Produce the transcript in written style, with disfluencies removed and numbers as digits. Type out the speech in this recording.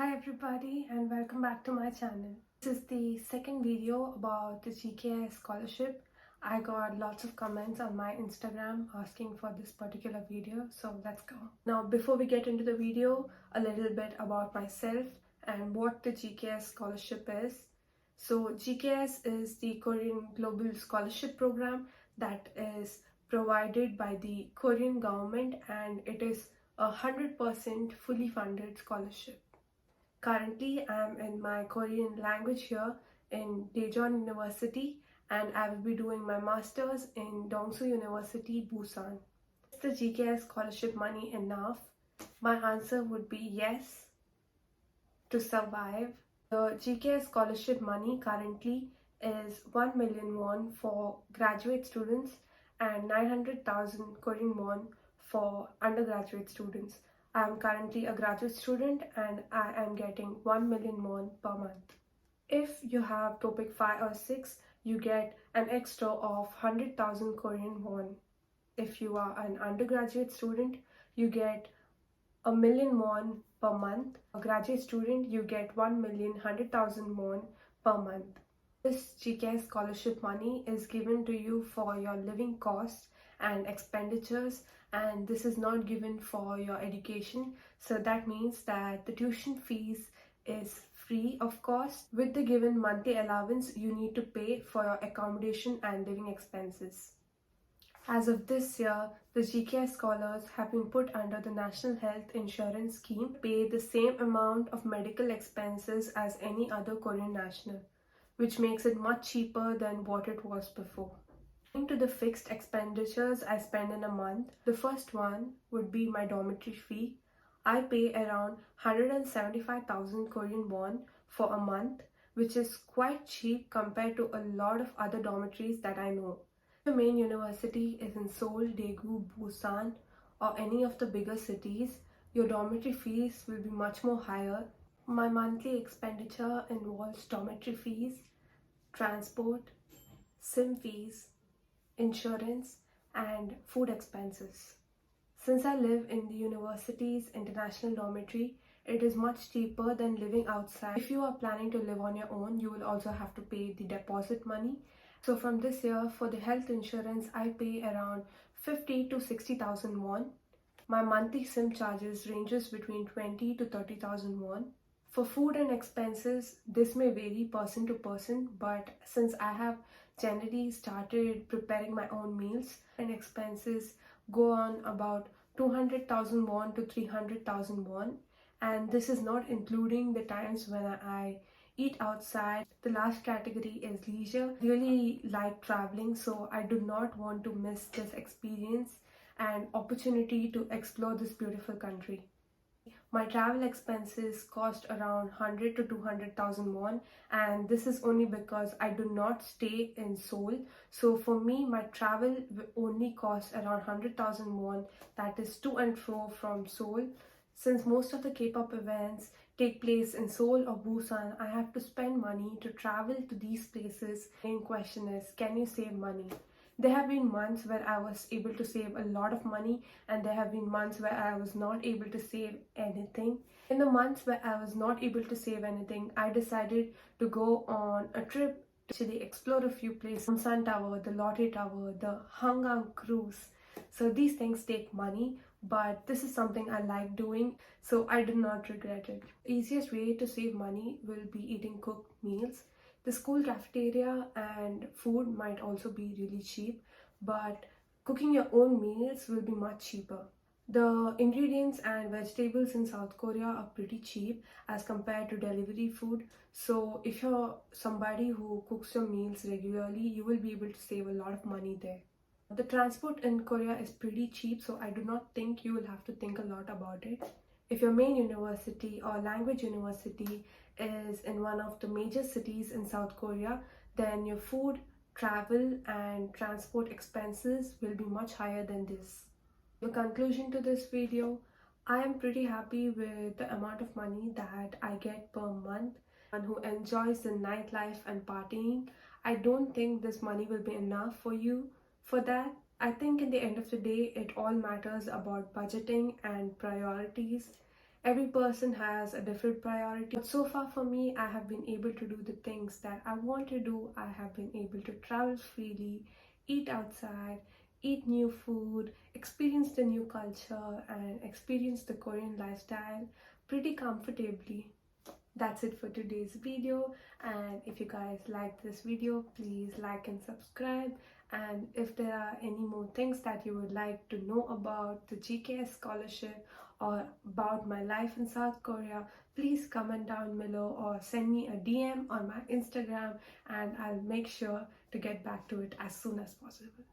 Hi everybody and welcome back to my channel. This is the second video about the GKS scholarship. I got lots of comments on my Instagram asking for this particular video, so let's go. Now before we get into the video, a little bit about myself and what the GKS scholarship is. So GKS is the Korean Global Scholarship Program that is provided by the Korean government, and it is 100% fully funded scholarship. Currently, I am in my Korean language here in Daejeon University, and I will be doing my master's in Dongsu University, Busan. Is the GKS scholarship money enough? My answer would be yes, to survive. The GKS scholarship money currently is 1 million won for graduate students and 900,000 Korean won for undergraduate students. I am currently a graduate student and I am getting 1 million won per month. If you have topic 5 or 6, you get an extra of 100,000 Korean won. If you are an undergraduate student, you get a million won per month. A graduate student, you get 1,100,000 won per month. This GKS scholarship money is given to you for your living costs and expenditures, and this is not given for your education. So that means that the tuition fees is free of cost. With the given monthly allowance, you need to pay for your accommodation and living expenses. As of this year, the GKS scholars have been put under the National Health Insurance Scheme, pay the same amount of medical expenses as any other Korean national, which makes it much cheaper than what it was before. Going to the fixed expenditures I spend in a month, the first one would be my dormitory fee. I pay around 175,000 Korean won for a month, which is quite cheap compared to a lot of other dormitories that I know. The main university is in Seoul, Daegu, Busan, or any of the bigger cities. Your dormitory fees will be much more higher. My monthly expenditure involves dormitory fees, transport, SIM fees, insurance, and food expenses. Since I live in the university's international dormitory, it is much cheaper than living outside. If you are planning to live on your own, you will also have to pay the deposit money. So from this year, for the health insurance, I pay around 50 to 60,000 won. My monthly SIM charges ranges between 20 to 30,000 won. For food and expenses, this may vary person to person, but since I have generally started preparing my own meals, and expenses go on about 200,000 won to 300,000 won, and this is not including the times when I eat outside. The last category is leisure. I really like traveling, so I do not want to miss this experience and opportunity to explore this beautiful country. My travel expenses cost around 100 to 200,000 won, and this is only because I do not stay in Seoul. So for me, my travel only costs around 100,000 won, that is to and fro from Seoul. Since most of the K-pop events take place in Seoul or Busan, I have to spend money to travel to these places. The main question is, can you save money? There have been months where I was able to save a lot of money, and there have been months where I was not able to save anything. In the months where I was not able to save anything, I decided to go on a trip to actually explore a few places. Samsan Tower, the Lotte Tower, the Hangang Cruise. So these things take money, but this is something I like doing, so I do not regret it. The easiest way to save money will be eating cooked meals. The school cafeteria and food might also be really cheap, but cooking your own meals will be much cheaper. The ingredients and vegetables in South Korea are pretty cheap as compared to delivery food. So if you're somebody who cooks your meals regularly, you will be able to save a lot of money there. The transport in Korea is pretty cheap, so I do not think you will have to think a lot about it. If your main university or language university is in one of the major cities in South Korea, then your food, travel, and transport expenses will be much higher than this. The conclusion to this video, I am pretty happy with the amount of money that I get per month. And who enjoys the nightlife and partying, I don't think this money will be enough for you. For that, I think in the end of the day, it all matters about budgeting and priorities. Every person has a different priority, but so far for me, I have been able to do the things that I want to do. I have been able to travel freely, eat outside, eat new food, experience the new culture, and experience the Korean lifestyle pretty comfortably. That's it for today's video, and if you guys liked this video, please like and subscribe. And if there are any more things that you would like to know about the GKS scholarship or about my life in South Korea, please comment down below or send me a DM on my Instagram, and I'll make sure to get back to it as soon as possible.